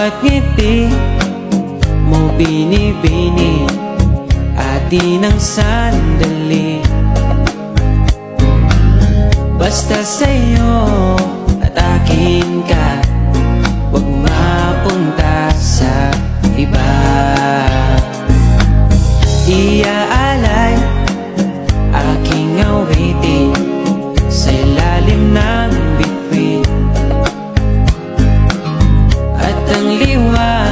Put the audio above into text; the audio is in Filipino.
bawat ngiti mo binibini, atin ang sandali. Basta sa'yo at akin ka, huwag mapunta sa iba. Iaalay aking awitin sa ilalim ng bituin, at ang liwanag